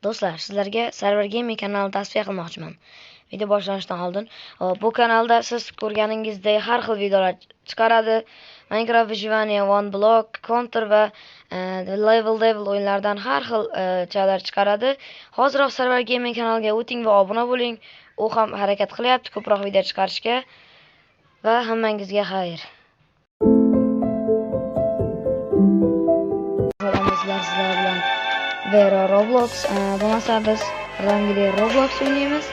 Do'stlar, sizlarga Server Gaming kanalini tavsiya qilmoqchiman. Video boshlanishidan oldin, bu kanalda siz ko'rganingizdek har xil videolar chiqaradi. Minecraft Vyjivaniya, One Block, Counter va Level o'yinlaridan har xil joylar chiqaradi. Hoziroq Server Gaming kanaliga o'ting va obuna bo'ling. U ham harakat qilyapti ko'proq video chiqarishga va hammangizga xayr. Sizlar bilan Vero Roblox bo'lmasa biz rangi Roblox o'ynaymiz.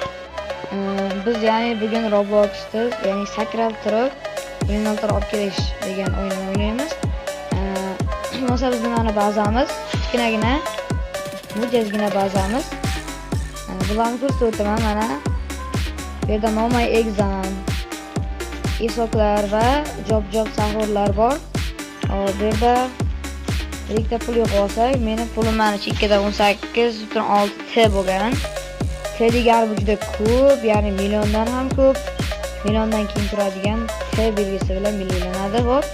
Biz ya'ni bugun Robloxda ya'ni sakrab turib brinollar olib kelish degan o'yinni o'ynaymiz. Bo'lmasa biz mana bazamiz kichkinagina mo'jazgina bazamiz. Bularni ko'rsatib o'taman mana. Bu yerda nomay exam, isoklar va job sahurlar bor. Bu yerda birlikda pul yo'q olsak, meni pulim mana chekkada 18.6 T bo'lgan. T degani bu juda ko'p, ya'ni milliondan ham ko'p. Milliondan keyin turadigan T belgisi bilan belgilanadi. Xo'p.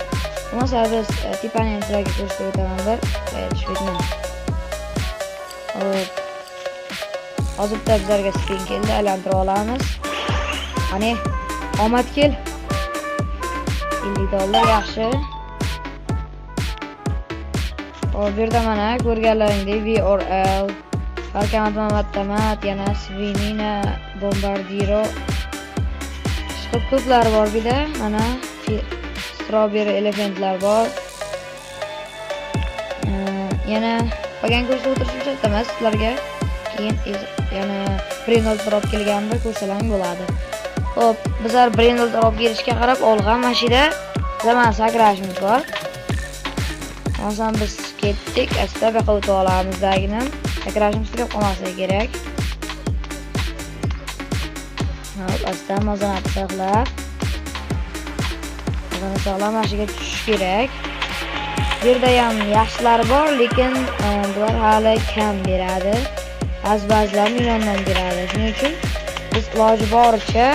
Bo'lmasa biz tipani sizlarga ko'rsatib o'taman bir tushunmayman. Hop. Hozirda bizlarga spin keldi, aylantirib olamiz. Qani, omad kel. $50 yaxshi. Bu yerda mana ko'rganlaringdek VRL, Alkamat, yana Svinina, Bombardiro. Chiqib ko'plar bor bir-da. Mana Strawberry Elephantlar bor. Yana qolgan ko'rsatib o'tirishim emas sizlarga. Keyin yana Brindle olib kelganimda ko'rsalang bo'ladi. Xo'p, bizlar Brindle olib kelishga qarab olgan mashina zaman sakrashimiz bor. Hozir biz ketdik, asta baqa o'tib olamiz dagina. Sakrashimiz kirib qolmasa kerak. Hop, asta mozonat saqlab. Mozonat saqlab mashiga tushish kerak. Bu yerda ham yaxshilari bor, lekin bular hali kam beradi. Ba'zilar milliondan beradi. Shuning uchun biz iloji boricha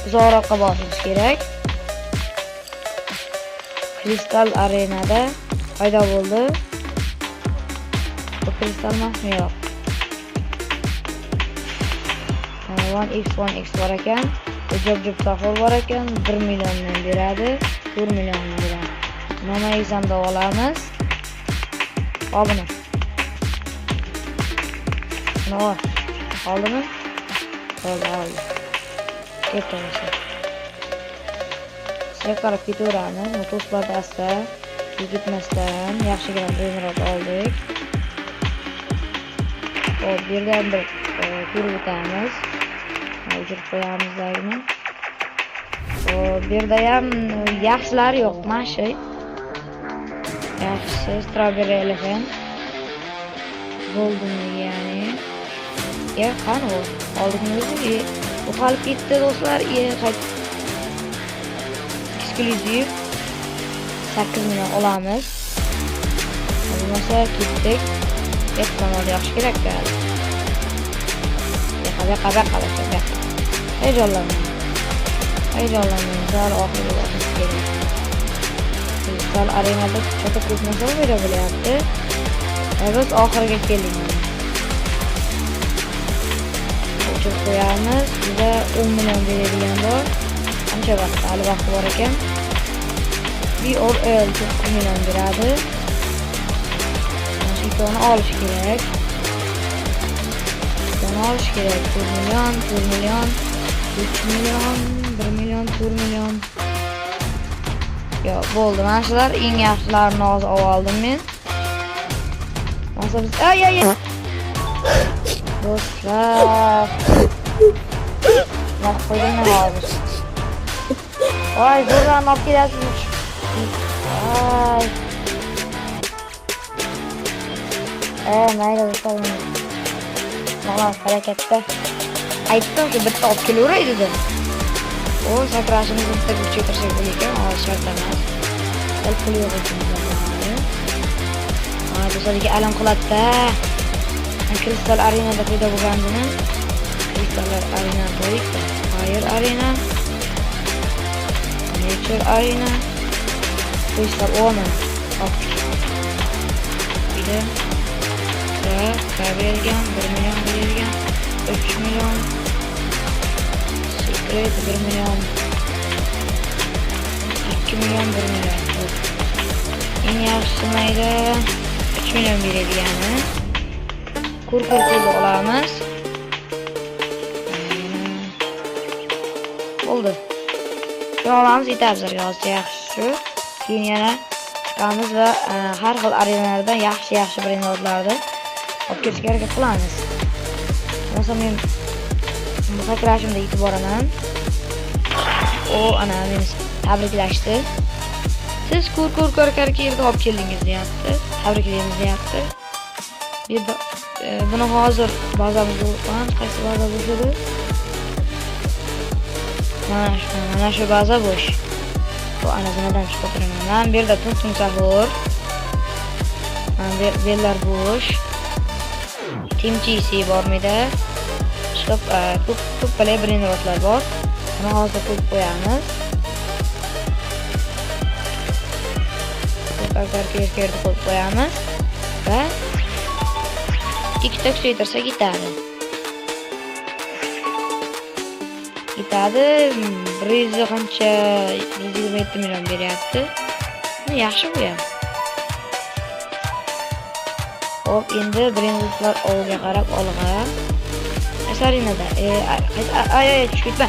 uzoqroqqa bosishimiz kerak. Kristal arenada paydo bo'ldi. Bu kristal mahmi yo'q. 1x bor ekan. Job sahur bor ekan. 1 milliondan beradi. 4 milliondan beradi. Nima examda olamiz? Obuna. Nima? Oldimi? Oldi. Ketamiz. Qarab ketaveramiz. Motoslarda asta ketmasdan yaxshigina o'yinroq oldik. Hop, bu yerda bir ko'rib o'tamiz. O'chirib qo'yamiz dagini. Hop, bu yerda ham yaxshilari yo'q, mashi. Yaxshi Strawberry Elephant. Golden ya'ni. Qani u? Oldingizni bu hali ketdi do'stlar. Eksklyuziv 8 million olamiz. Bo'lmasa ketdik. Ehtimol yaxshi kerak bo'ladi. Baqa. Heyecanlanmang. Zal oxiriga bosib kerak. Zal arenada chota ko'p narsa bera bo'lyapti. Biz oxiriga keldik. O'chirib qo'yamiz. Bizda 10 million beradigan bor. Qancha vaqt hali vaqti bor ekan. VRL 9 million beradi. Shitoni olish kerak. 4 million, 3 million, 1 million, 4 million. Yo, bo'ldi. Mana shular eng yaxshilarini hozir oldim men. Biz ay. Do'stlar. Vaqt qo'ydim hozir. Ay, zo'rdan olib kelasizmi? Mayli do'stlar. Mana harakatda. Aytdim-ku bitta olib kelaveraydi deb. O sakrashimiz bitta kuchaytirsak bo'lar ekan, shart emas. Pul yo'q ekan. Do'stlarga alam qiladi-da. Kristal arenada paydo bo'lganini. Kristal arena qo'ydik. Fire arena. Nature arena. Kristal Omen. Optik. Bir de berilgan, 1 million berilgan, 3 million. Secret 1 million. 2 million, 1 million. Eng yaxshisi mayli 3 million berilgani. Kurkurkulni olamiz. Oldu. Şu olamiz yetarli hozir yaxshi. Keyin yana chiqamiz va har xil arenalardan yaxshi brendlarni olib kelishga harakat qilamiz. Masalan, men bu sakrashimda yetib boraman. O ana meni tabriklashdi. Siz kurkurkarga olib keldingiz deyapti. Tabriklaymiz deyapti. Buni hozir bazamiz bo'lgan, qaysi baza bo'ladi? Mana shu baza bo'sh. Bu ana bunadan chiqib turaman. Men bu yerda tun sahur. Bellar bo'sh. Timchisi bormidi? Chiqib ko'p qilay brendlar bor. Buni hozir qo'yib qo'yamiz. Kurkurkarga qo'yib qo'yamiz va ikkita kuchaytirsak yetadi. 100 qancha 127 million beryapti. Yaxshi bu ham. Hop, endi brendlar olga qarab olg'a. Asarinada. Ay tushib ketma.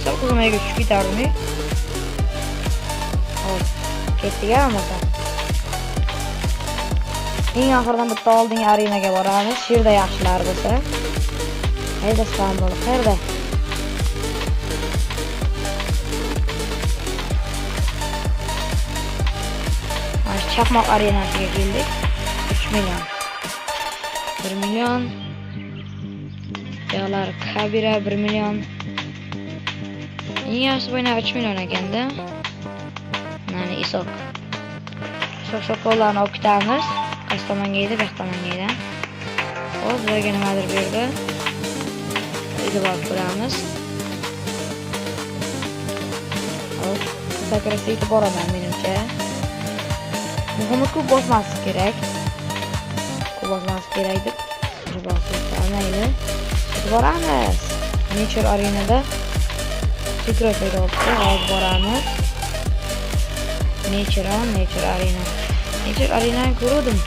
Sal qo'zmayga tushib ketarmi? Hop, ketdik hamma. Eng oxirdan bitta oldingi arenaga boramiz. Shu yerda yaxshilar bo'lsa. Hayda spam bo'ldi. Qayerda? Mana chaqmoq arenasiga keldik. 3 million. 1 million. Yo'lar Kabira 1 million. Eng yaxshi o'ynar 3 million ekanda. Mana Isok. Shokollarni olib ketamiz. Qaysi tomonga edi? Bu tomonga edi. Hop, bizga nimadir berdi. Uyga borib ko'ramiz. Hop, sakrashga yetib boraman menimcha. Muhimi ko'p bosmaslik kerak. Ko'p bosmaslik kerak deb. Shuni bosib olmaydi. Yetib boramiz. Nature arenada Secret bo'lyapti. Hozir boramiz. Nature arena. Nature arenani ko'rdim.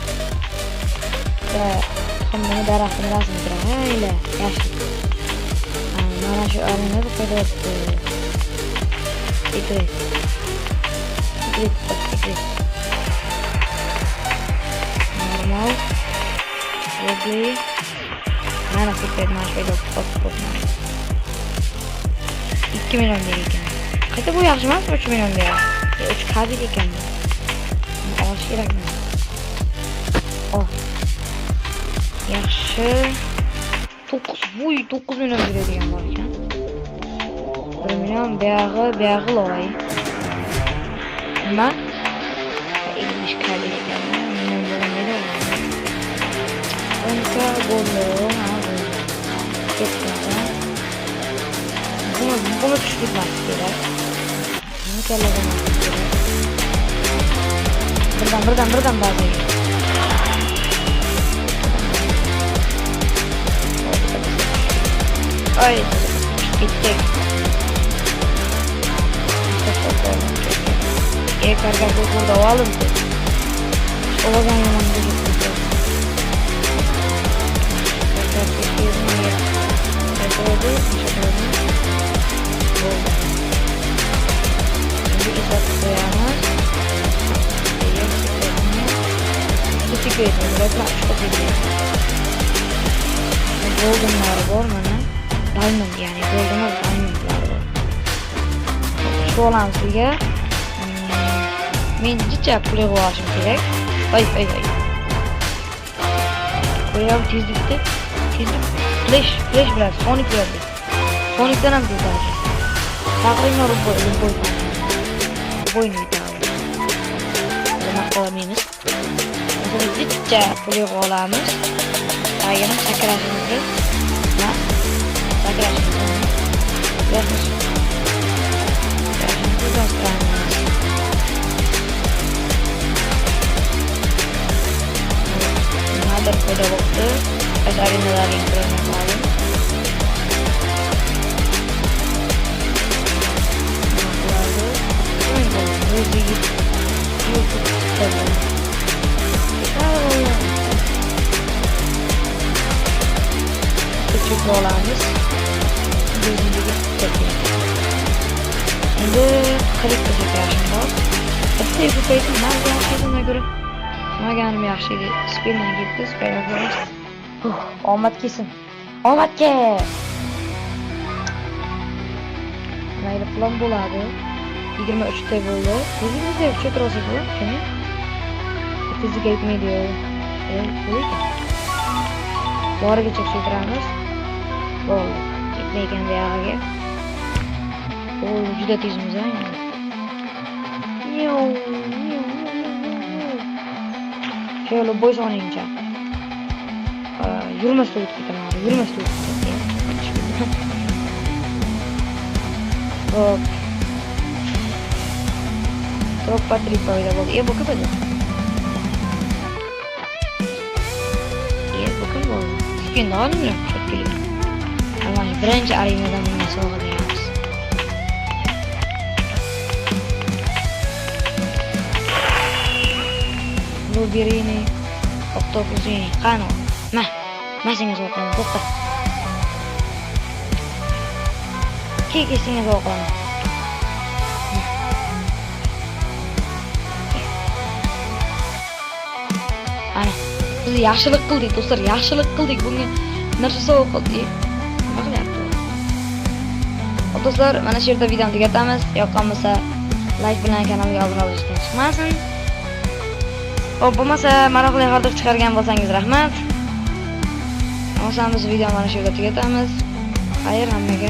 Hamma daraxtni rasmi turadi. Hayla, yaxshi. Mana shu arenada qo'yibdi. Secret. Normal. Lovely. Mana secret mashqida qo'yibdi. 2 million ekan. Qayta bu yaxshi emas, 3 million beradi. 3 kabel ekan. Olish kerakmi? Oh. Yaxshi. 9 million beradigan bor ekan. 1 million buyog'i loy. Nima? 50 kabel ekan. Million bo'lmaydi. 10 bo'ldi. Ketgan. Bunu tushirmas kerak. Nima kerak? Birdan bazaga. Ay, ketdik. Karga burada olalım. Olagan yomon bo'lib ketdi. Goldenlar bor mana. Diamond yani goldenlar diamondlar bor. Shu olamsiga men jicha pul yig'ishim kerak. Ay. Qo'yam tezlikda. Flash bilan Sonic bilan. Sonicdan ham tezladi. Taqrimlar bo'yni bitadi. Nima qilamiz? Biz jicha pul yig'ib olamiz. Ayrim sakrashimizni va sakrashimizni motor paydo bo'ldi. Biz arenalarga kiramiz hozir. Küçük olağanız endi qirqgacha yoshim bor. Bitta yupaydim, ba'zi yaxshiligimga ko'ra olmaganim yaxshi edi. Spindan ketdi, spindan ko'ramiz. Omad kelsin. Omadga! Mayli plan bo'ladi. 23 ta bo'ldi. O'zingizga chetrosa bo'lar, qani? Tezlik aytmaydi. Qo'ying. Borigacha chetiramiz. Bo'ldi. Ketmaygan buyog'iga. O juda tezmiz ha endi. Şöyle boş oynayınca. Yürümesi olup ketaman, yürümesi olup ketaman. Hop. Çok patrik payda bo'ldi. Bu kapadi. Bu kim bo'ldi? Spinda olingan, shekilli. Mana birinchi arenadan bunga sovg'a beramiz. Blueberry-ni, octopus-ni, qani? Masinga so'qaman, to'xta. Kesinga so'qaman. Ana, biz yaxshilik qildik, do'stlar, yaxshilik qildik. Bunga narsa sovg'a qildik. Nima qilyapti? Do'stlar, mana shu yerda videoni tugatamiz. Yoqqan bo'lsa, like bilan kanalga obuna bo'lishdan chiqmasin. Xo'p, bo'lmasa, maroqli hordiq chiqargan bo'lsangiz rahmat. Biz videoni mana shu yerda tugatamiz. Xayr hammaga.